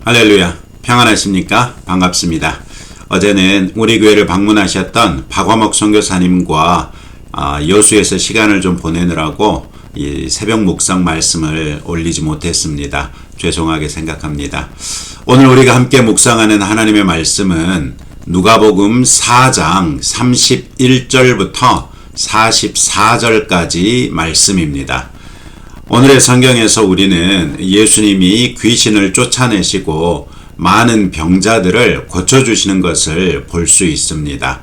할렐루야, 평안하십니까? 반갑습니다. 어제는 우리 교회를 방문하셨던 박화목 선교사님과 여수에서 시간을 좀 보내느라고 이 새벽 묵상 말씀을 올리지 못했습니다. 죄송하게 생각합니다. 오늘 우리가 함께 묵상하는 하나님의 말씀은 누가복음 4장 31절부터 44절까지 말씀입니다. 오늘의 성경에서 우리는 예수님이 귀신을 쫓아내시고 많은 병자들을 고쳐주시는 것을 볼 수 있습니다.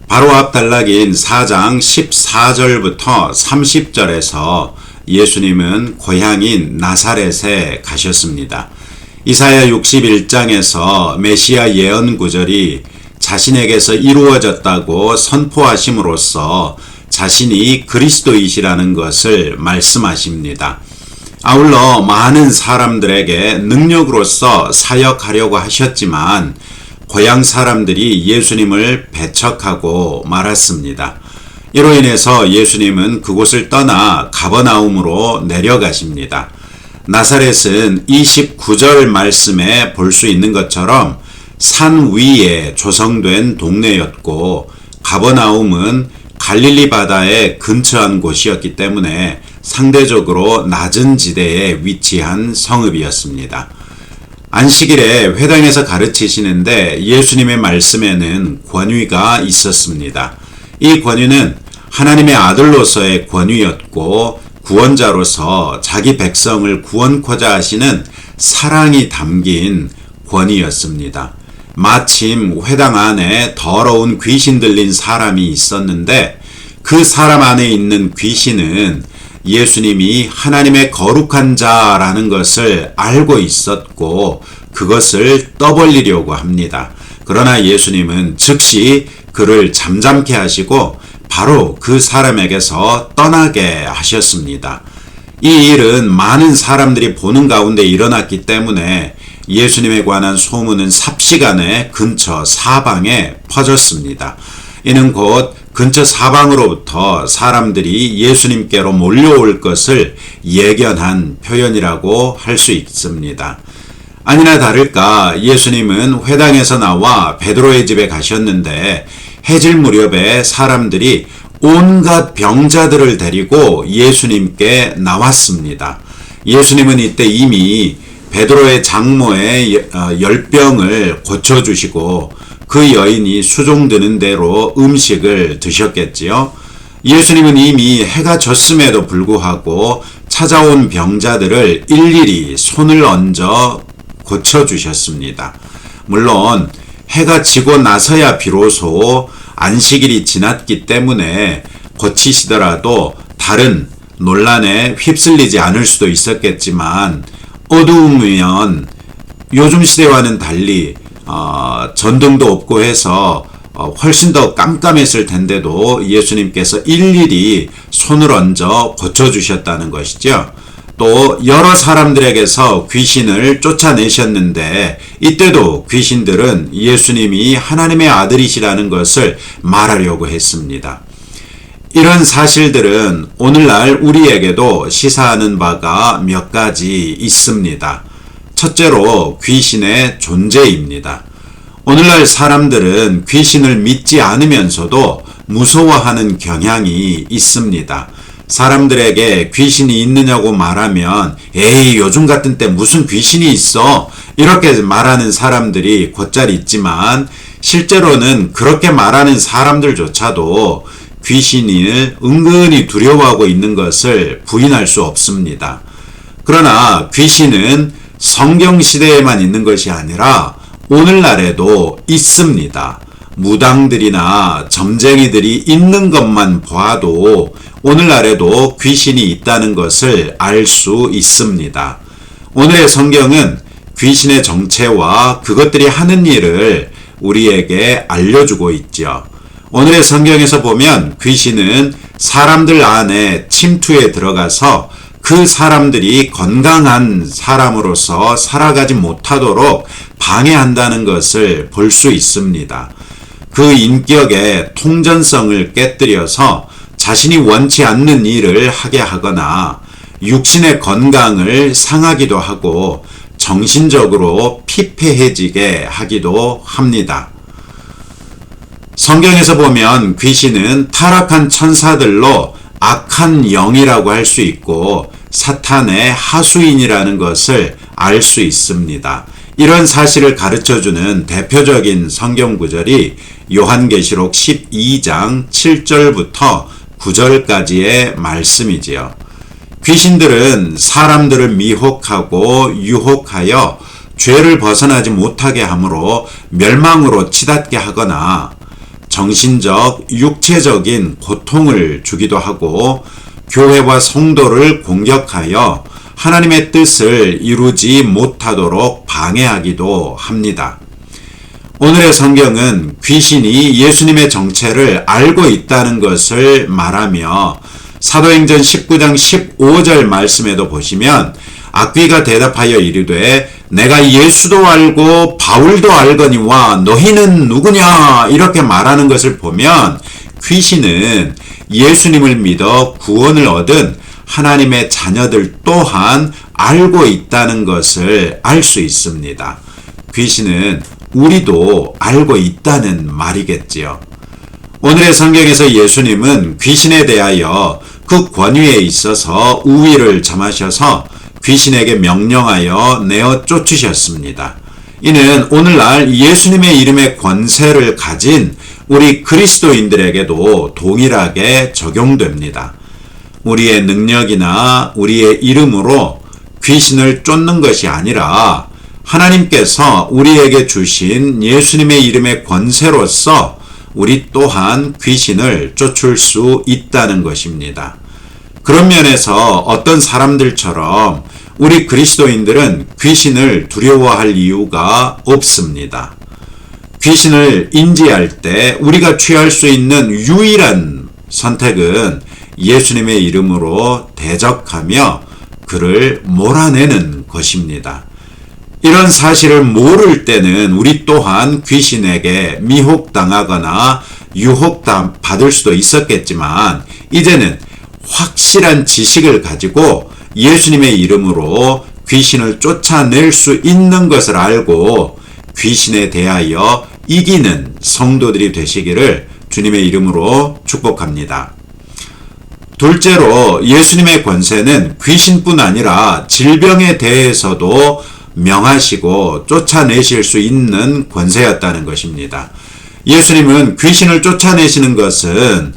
바로 앞 단락인 4장 14절부터 30절에서 예수님은 고향인 나사렛에 가셨습니다. 이사야 61장에서 메시아 예언 구절이 자신에게서 이루어졌다고 선포하심으로써 자신이 그리스도이시라는 것을 말씀하십니다. 아울러 많은 사람들에게 능력으로서 사역하려고 하셨지만 고향 사람들이 예수님을 배척하고 말았습니다. 이로 인해서 예수님은 그곳을 떠나 가버나움으로 내려가십니다. 나사렛은 29절 말씀에 볼 수 있는 것처럼 산 위에 조성된 동네였고 가버나움은 갈릴리 바다에 근처한 곳이었기 때문에 상대적으로 낮은 지대에 위치한 성읍이었습니다. 안식일에 회당에서 가르치시는데 예수님의 말씀에는 권위가 있었습니다. 이 권위는 하나님의 아들로서의 권위였고 구원자로서 자기 백성을 구원코자 하시는 사랑이 담긴 권위였습니다. 마침 회당 안에 더러운 귀신 들린 사람이 있었는데 그 사람 안에 있는 귀신은 예수님이 하나님의 거룩한 자라는 것을 알고 있었고 그것을 떠벌리려고 합니다. 그러나 예수님은 즉시 그를 잠잠케 하시고 바로 그 사람에게서 떠나게 하셨습니다. 이 일은 많은 사람들이 보는 가운데 일어났기 때문에 예수님에 관한 소문은 삽시간에 근처 사방에 퍼졌습니다. 이는 곧 근처 사방으로부터 사람들이 예수님께로 몰려올 것을 예견한 표현이라고 할 수 있습니다. 아니나 다를까 예수님은 회당에서 나와 베드로의 집에 가셨는데 해질 무렵에 사람들이 온갖 병자들을 데리고 예수님께 나왔습니다. 예수님은 이때 이미 베드로의 장모의 열병을 고쳐주시고 그 여인이 수종드는 대로 음식을 드셨겠지요. 예수님은 이미 해가 졌음에도 불구하고 찾아온 병자들을 일일이 손을 얹어 고쳐주셨습니다. 물론 해가 지고 나서야 비로소 안식일이 지났기 때문에 고치시더라도 다른 논란에 휩쓸리지 않을 수도 있었겠지만 어두우면 요즘 시대와는 달리 전등도 없고 해서 훨씬 더 깜깜했을 텐데도 예수님께서 일일이 손을 얹어 고쳐주셨다는 것이죠. 또 여러 사람들에게서 귀신을 쫓아내셨는데 이때도 귀신들은 예수님이 하나님의 아들이시라는 것을 말하려고 했습니다. 이런 사실들은 오늘날 우리에게도 시사하는 바가 몇 가지 있습니다. 첫째로 귀신의 존재입니다. 오늘날 사람들은 귀신을 믿지 않으면서도 무서워하는 경향이 있습니다. 사람들에게 귀신이 있느냐고 말하면 에이 요즘 같은 때 무슨 귀신이 있어 이렇게 말하는 사람들이 곧잘 있지만 실제로는 그렇게 말하는 사람들조차도 귀신을 은근히 두려워하고 있는 것을 부인할 수 없습니다. 그러나 귀신은 성경시대에만 있는 것이 아니라 오늘날에도 있습니다. 무당들이나 점쟁이들이 있는 것만 봐도 오늘날에도 귀신이 있다는 것을 알 수 있습니다. 오늘의 성경은 귀신의 정체와 그것들이 하는 일을 우리에게 알려주고 있죠. 오늘의 성경에서 보면 귀신은 사람들 안에 침투해 들어가서 그 사람들이 건강한 사람으로서 살아가지 못하도록 방해한다는 것을 볼 수 있습니다. 그 인격의 통전성을 깨뜨려서 자신이 원치 않는 일을 하게 하거나 육신의 건강을 상하기도 하고 정신적으로 피폐해지게 하기도 합니다. 성경에서 보면 귀신은 타락한 천사들로 악한 영이라고 할 수 있고 사탄의 하수인이라는 것을 알 수 있습니다. 이런 사실을 가르쳐주는 대표적인 성경 구절이 요한계시록 12장 7절부터 9절까지의 말씀이지요. 귀신들은 사람들을 미혹하고 유혹하여 죄를 벗어나지 못하게 하므로 멸망으로 치닫게 하거나 정신적, 육체적인 고통을 주기도 하고 교회와 성도를 공격하여 하나님의 뜻을 이루지 못하도록 방해하기도 합니다. 오늘의 성경은 귀신이 예수님의 정체를 알고 있다는 것을 말하며 사도행전 19장 15절 말씀에도 보시면 악귀가 대답하여 이르되 내가 예수도 알고 바울도 알거니와 너희는 누구냐 이렇게 말하는 것을 보면 귀신은 예수님을 믿어 구원을 얻은 하나님의 자녀들 또한 알고 있다는 것을 알 수 있습니다. 귀신은 우리도 알고 있다는 말이겠지요. 오늘의 성경에서 예수님은 귀신에 대하여 그 권위에 있어서 우위를 점하셔서 귀신에게 명령하여 내어 쫓으셨습니다. 이는 오늘날 예수님의 이름의 권세를 가진 우리 그리스도인들에게도 동일하게 적용됩니다. 우리의 능력이나 우리의 이름으로 귀신을 쫓는 것이 아니라 하나님께서 우리에게 주신 예수님의 이름의 권세로서 우리 또한 귀신을 쫓을 수 있다는 것입니다. 그런 면에서 어떤 사람들처럼 우리 그리스도인들은 귀신을 두려워할 이유가 없습니다. 귀신을 인지할 때 우리가 취할 수 있는 유일한 선택은 예수님의 이름으로 대적하며 그를 몰아내는 것입니다. 이런 사실을 모를 때는 우리 또한 귀신에게 미혹당하거나 유혹받을 수도 있었겠지만 이제는 확실한 지식을 가지고 예수님의 이름으로 귀신을 쫓아낼 수 있는 것을 알고 귀신에 대하여 이기는 성도들이 되시기를 주님의 이름으로 축복합니다. 둘째로 예수님의 권세는 귀신뿐 아니라 질병에 대해서도 명하시고 쫓아내실 수 있는 권세였다는 것입니다. 예수님은 귀신을 쫓아내시는 것은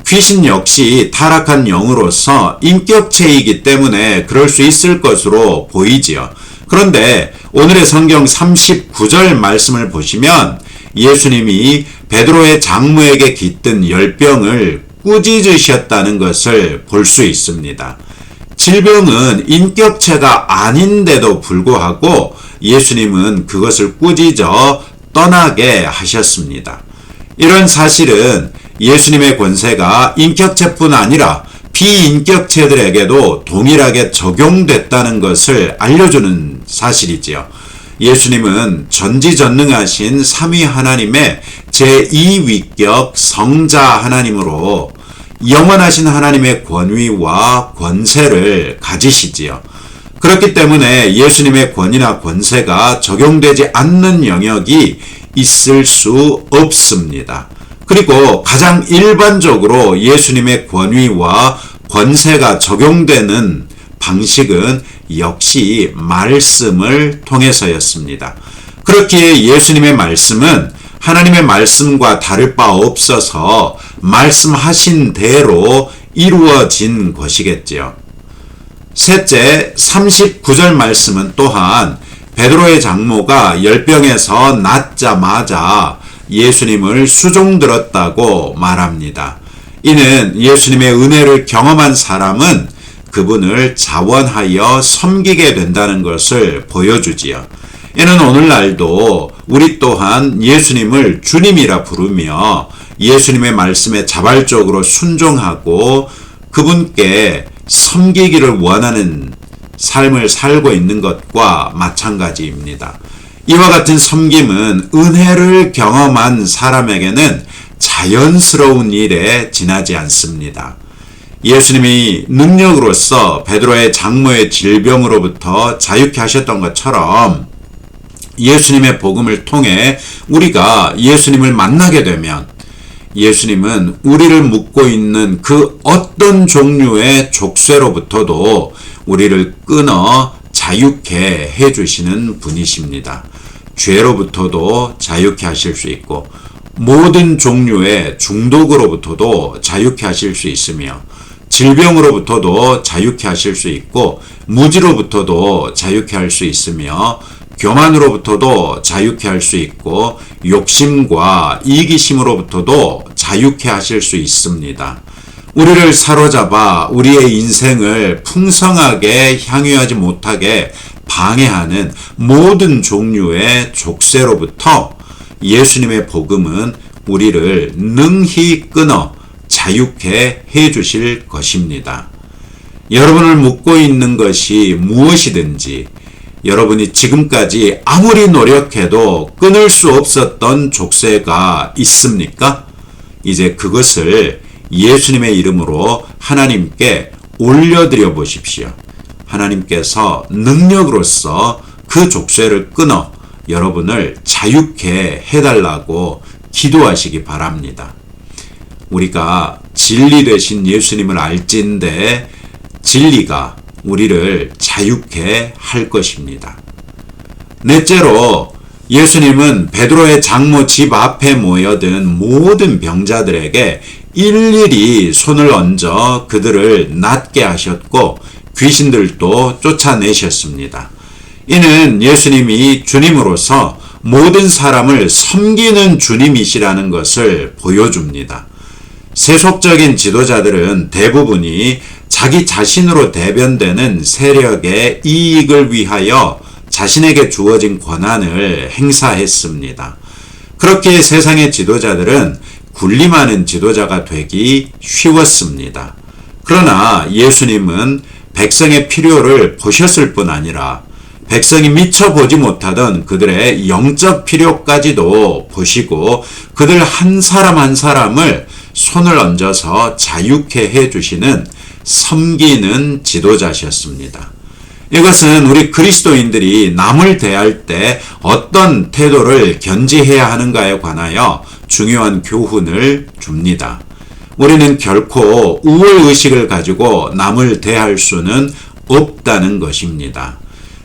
귀신 역시 타락한 영으로서 인격체이기 때문에 그럴 수 있을 것으로 보이지요. 그런데 오늘의 성경 39절 말씀을 보시면 예수님이 베드로의 장모에게 깃든 열병을 꾸짖으셨다는 것을 볼 수 있습니다. 질병은 인격체가 아닌데도 불구하고 예수님은 그것을 꾸짖어 떠나게 하셨습니다. 이런 사실은 예수님의 권세가 인격체뿐 아니라 비인격체들에게도 동일하게 적용됐다는 것을 알려주는 사실이지요. 예수님은 전지전능하신 삼위 하나님의 제2위격 성자 하나님으로 영원하신 하나님의 권위와 권세를 가지시지요. 그렇기 때문에 예수님의 권위나 권세가 적용되지 않는 영역이 있을 수 없습니다. 그리고 가장 일반적으로 예수님의 권위와 권세가 적용되는 방식은 역시 말씀을 통해서였습니다. 그렇기에 예수님의 말씀은 하나님의 말씀과 다를 바 없어서 말씀하신 대로 이루어진 것이겠지요. 셋째, 39절 말씀은 또한 베드로의 장모가 열병에서 낫자마자 예수님을 수종들었다고 말합니다. 이는 예수님의 은혜를 경험한 사람은 그분을 자원하여 섬기게 된다는 것을 보여주지요. 이는 오늘날도 우리 또한 예수님을 주님이라 부르며 예수님의 말씀에 자발적으로 순종하고 그분께 섬기기를 원하는 삶을 살고 있는 것과 마찬가지입니다. 이와 같은 섬김은 은혜를 경험한 사람에게는 자연스러운 일에 지나지 않습니다. 예수님이 능력으로서 베드로의 장모의 질병으로부터 자유케 하셨던 것처럼 예수님의 복음을 통해 우리가 예수님을 만나게 되면 예수님은 우리를 묶고 있는 그 어떤 종류의 족쇄로부터도 우리를 끊어 자유케 해주시는 분이십니다. 죄로부터도 자유케 하실 수 있고 모든 종류의 중독으로부터도 자유케 하실 수 있으며 질병으로부터도 자유케 하실 수 있고 무지로부터도 자유케 할 수 있으며 교만으로부터도 자유케 할 수 있고 욕심과 이기심으로부터도 자유케 하실 수 있습니다. 우리를 사로잡아 우리의 인생을 풍성하게 향유하지 못하게 방해하는 모든 종류의 족쇄로부터 예수님의 복음은 우리를 능히 끊어 자유케 해 주실 것입니다. 여러분을 묶고 있는 것이 무엇이든지 여러분이 지금까지 아무리 노력해도 끊을 수 없었던 족쇄가 있습니까? 이제 그것을 예수님의 이름으로 하나님께 올려드려 보십시오. 하나님께서 능력으로서 그 족쇄를 끊어 여러분을 자유케 해달라고 기도하시기 바랍니다. 우리가 진리 되신 예수님을 알진대 진리가 우리를 자유케 할 것입니다. 넷째로 예수님은 베드로의 장모 집 앞에 모여든 모든 병자들에게 일일이 손을 얹어 그들을 낫게 하셨고 귀신들도 쫓아내셨습니다. 이는 예수님이 주님으로서 모든 사람을 섬기는 주님이시라는 것을 보여줍니다. 세속적인 지도자들은 대부분이 자기 자신으로 대변되는 세력의 이익을 위하여 자신에게 주어진 권한을 행사했습니다. 그렇게 세상의 지도자들은 군림하는 지도자가 되기 쉬웠습니다. 그러나 예수님은 백성의 필요를 보셨을 뿐 아니라 백성이 미처 보지 못하던 그들의 영적 필요까지도 보시고 그들 한 사람 한 사람을 손을 얹어서 자유케 해주시는 섬기는 지도자셨습니다. 이것은 우리 그리스도인들이 남을 대할 때 어떤 태도를 견지해야 하는가에 관하여 중요한 교훈을 줍니다. 우리는 결코 우월의식을 가지고 남을 대할 수는 없다는 것입니다.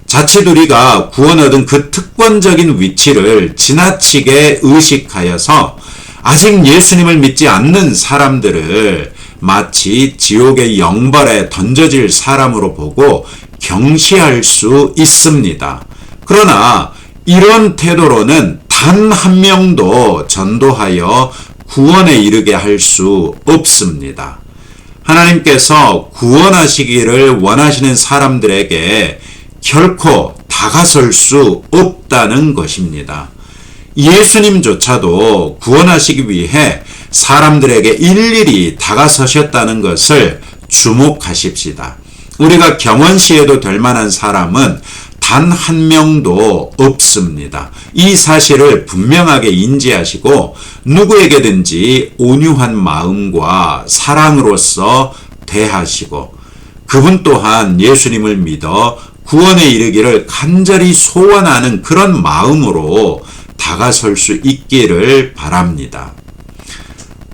자칫 우리가 구원 얻은 그 특권적인 위치를 지나치게 의식하여서 아직 예수님을 믿지 않는 사람들을 마치 지옥의 영벌에 던져질 사람으로 보고 경시할 수 있습니다. 그러나 이런 태도로는 단 한 명도 전도하여 구원에 이르게 할 수 없습니다. 하나님께서 구원하시기를 원하시는 사람들에게 결코 다가설 수 없다는 것입니다. 예수님조차도 구원하시기 위해 사람들에게 일일이 다가서셨다는 것을 주목하십시다. 우리가 경원시해도 될 만한 사람은 단 한 명도 없습니다. 이 사실을 분명하게 인지하시고 누구에게든지 온유한 마음과 사랑으로서 대하시고 그분 또한 예수님을 믿어 구원에 이르기를 간절히 소원하는 그런 마음으로 다가설 수 있기를 바랍니다.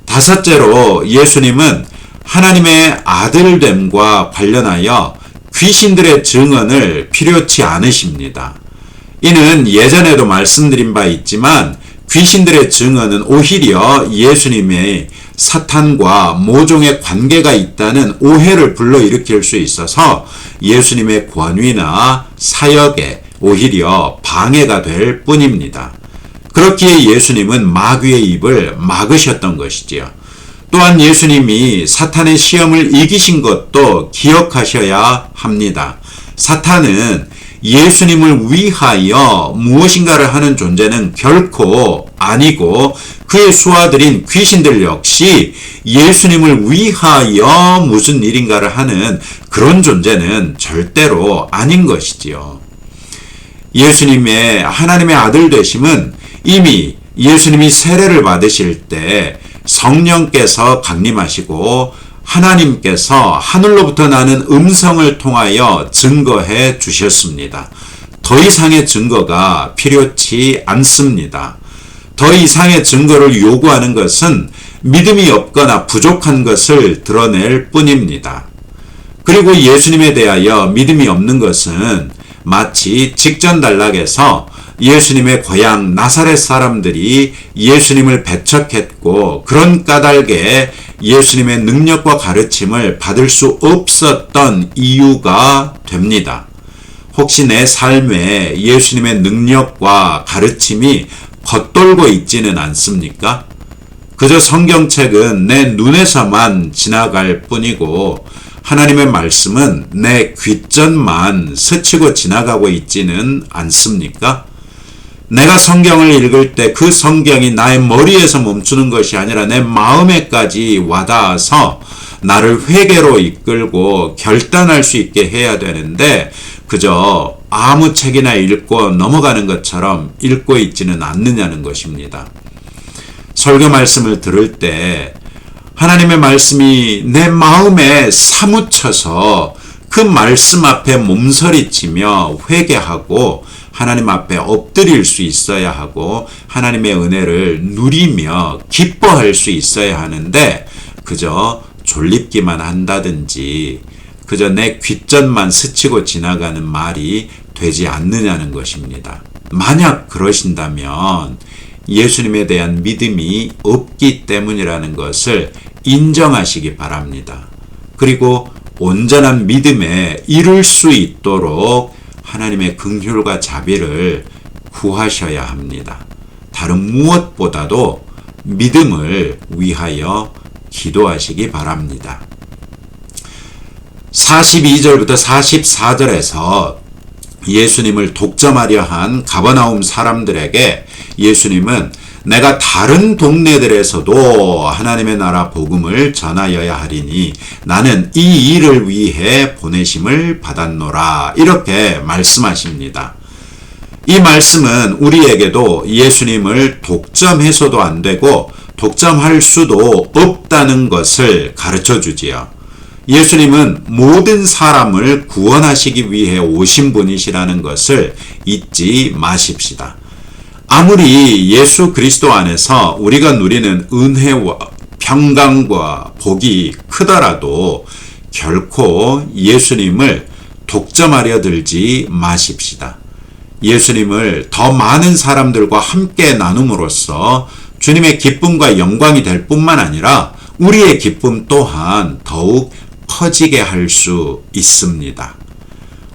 다섯째로 예수님은 하나님의 아들됨과 관련하여 귀신들의 증언을 필요치 않으십니다. 이는 예전에도 말씀드린 바 있지만 귀신들의 증언은 오히려 예수님의 사탄과 모종의 관계가 있다는 오해를 불러일으킬 수 있어서 예수님의 권위나 사역에 오히려 방해가 될 뿐입니다. 그렇기에 예수님은 마귀의 입을 막으셨던 것이지요. 또한 예수님이 사탄의 시험을 이기신 것도 기억하셔야 합니다. 사탄은 예수님을 위하여 무엇인가를 하는 존재는 결코 아니고 그의 수하들인 귀신들 역시 예수님을 위하여 무슨 일인가를 하는 그런 존재는 절대로 아닌 것이지요. 예수님의 하나님의 아들 되심은 이미 예수님이 세례를 받으실 때 성령께서 강림하시고 하나님께서 하늘로부터 나는 음성을 통하여 증거해 주셨습니다. 더 이상의 증거가 필요치 않습니다. 더 이상의 증거를 요구하는 것은 믿음이 없거나 부족한 것을 드러낼 뿐입니다. 그리고 예수님에 대하여 믿음이 없는 것은 마치 직전단락에서 예수님의 고향 나사렛 사람들이 예수님을 배척했고 그런 까닭에 예수님의 능력과 가르침을 받을 수 없었던 이유가 됩니다. 혹시 내 삶에 예수님의 능력과 가르침이 겉돌고 있지는 않습니까? 그저 성경책은 내 눈에서만 지나갈 뿐이고 하나님의 말씀은 내 귓전만 스치고 지나가고 있지는 않습니까? 내가 성경을 읽을 때 그 성경이 나의 머리에서 멈추는 것이 아니라 내 마음에까지 와닿아서 나를 회개로 이끌고 결단할 수 있게 해야 되는데 그저 아무 책이나 읽고 넘어가는 것처럼 읽고 있지는 않느냐는 것입니다. 설교 말씀을 들을 때 하나님의 말씀이 내 마음에 사무쳐서 그 말씀 앞에 몸서리치며 회개하고 하나님 앞에 엎드릴 수 있어야 하고 하나님의 은혜를 누리며 기뻐할 수 있어야 하는데 그저 졸립기만 한다든지 그저 내 귓전만 스치고 지나가는 말이 되지 않느냐는 것입니다. 만약 그러신다면 예수님에 대한 믿음이 없기 때문이라는 것을 인정하시기 바랍니다. 그리고 온전한 믿음에 이룰 수 있도록 하나님의 긍휼과 자비를 구하셔야 합니다. 다른 무엇보다도 믿음을 위하여 기도하시기 바랍니다. 42절부터 44절에서 예수님을 독점하려 한 가버나움 사람들에게 예수님은 내가 다른 동네들에서도 하나님의 나라 복음을 전하여야 하리니 나는 이 일을 위해 보내심을 받았노라 이렇게 말씀하십니다. 이 말씀은 우리에게도 예수님을 독점해서도 안 되고 독점할 수도 없다는 것을 가르쳐 주지요. 예수님은 모든 사람을 구원하시기 위해 오신 분이시라는 것을 잊지 마십시다. 아무리 예수 그리스도 안에서 우리가 누리는 은혜와 평강과 복이 크더라도 결코 예수님을 독점하려 들지 마십시다. 예수님을 더 많은 사람들과 함께 나눔으로써 주님의 기쁨과 영광이 될 뿐만 아니라 우리의 기쁨 또한 더욱 커지게 할 수 있습니다.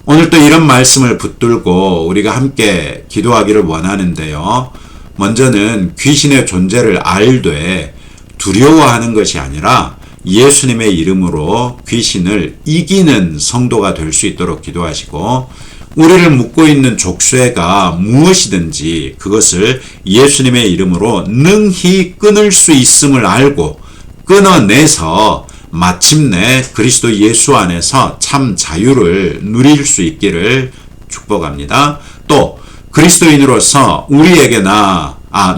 오늘 또 이런 말씀을 붙들고 우리가 함께 기도하기를 원하는데요. 먼저는 귀신의 존재를 알되 두려워하는 것이 아니라 예수님의 이름으로 귀신을 이기는 성도가 될 수 있도록 기도하시고 우리를 묶고 있는 족쇄가 무엇이든지 그것을 예수님의 이름으로 능히 끊을 수 있음을 알고 끊어내서 마침내 그리스도 예수 안에서 참 자유를 누릴 수 있기를 축복합니다. 또 그리스도인으로서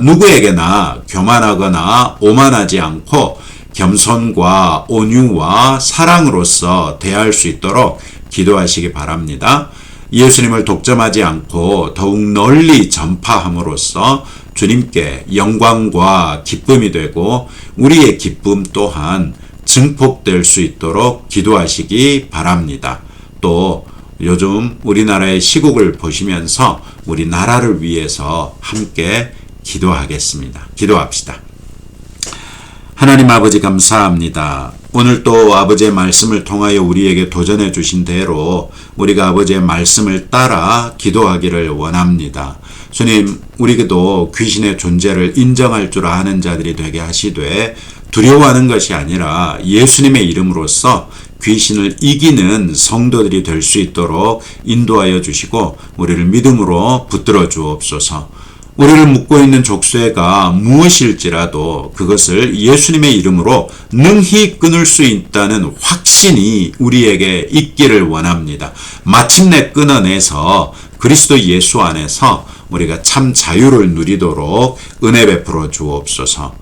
누구에게나 교만하거나 오만하지 않고 겸손과 온유와 사랑으로서 대할 수 있도록 기도하시기 바랍니다. 예수님을 독점하지 않고 더욱 널리 전파함으로써 주님께 영광과 기쁨이 되고 우리의 기쁨 또한 증폭될 수 있도록 기도하시기 바랍니다. 또 요즘 우리나라의 시국을 보시면서 우리나라를 위해서 함께 기도하겠습니다. 기도합시다. 하나님 아버지 감사합니다. 오늘 또 아버지의 말씀을 통하여 우리에게 도전해 주신 대로 우리가 아버지의 말씀을 따라 기도하기를 원합니다. 주님, 우리도 귀신의 존재를 인정할 줄 아는 자들이 되게 하시되 두려워하는 것이 아니라 예수님의 이름으로써 귀신을 이기는 성도들이 될 수 있도록 인도하여 주시고 우리를 믿음으로 붙들어 주옵소서. 우리를 묶고 있는 족쇄가 무엇일지라도 그것을 예수님의 이름으로 능히 끊을 수 있다는 확신이 우리에게 있기를 원합니다. 마침내 끊어내서 그리스도 예수 안에서 우리가 참 자유를 누리도록 은혜 베풀어 주옵소서.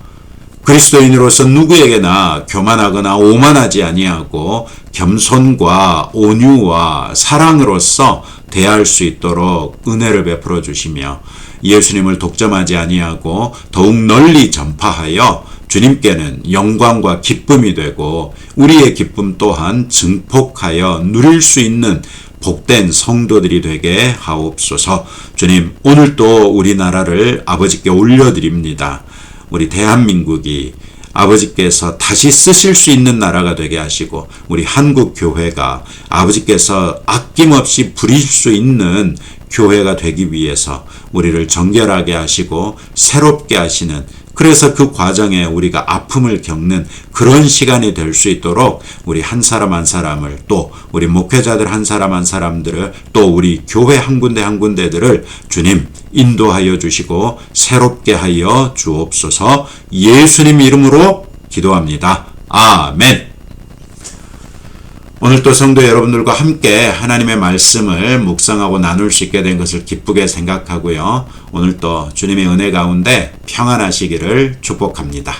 그리스도인으로서 누구에게나 교만하거나 오만하지 아니하고 겸손과 온유와 사랑으로서 대할 수 있도록 은혜를 베풀어 주시며 예수님을 독점하지 아니하고 더욱 널리 전파하여 주님께는 영광과 기쁨이 되고 우리의 기쁨 또한 증폭하여 누릴 수 있는 복된 성도들이 되게 하옵소서. 주님, 오늘도 우리나라를 아버지께 올려드립니다. 우리 대한민국이 아버지께서 다시 쓰실 수 있는 나라가 되게 하시고 우리 한국 교회가 아버지께서 아낌없이 부릴 수 있는 교회가 되기 위해서 우리를 정결하게 하시고 새롭게 하시는, 그래서 그 과정에 우리가 아픔을 겪는 그런 시간이 될 수 있도록 우리 한 사람 한 사람을, 또 우리 목회자들 한 사람 한 사람들을, 또 우리 교회 한 군데 한 군데들을 주님 인도하여 주시고 새롭게 하여 주옵소서. 예수님 이름으로 기도합니다. 아멘. 오늘 또 성도 여러분들과 함께 하나님의 말씀을 묵상하고 나눌 수 있게 된 것을 기쁘게 생각하고요. 오늘 또 주님의 은혜 가운데 평안하시기를 축복합니다.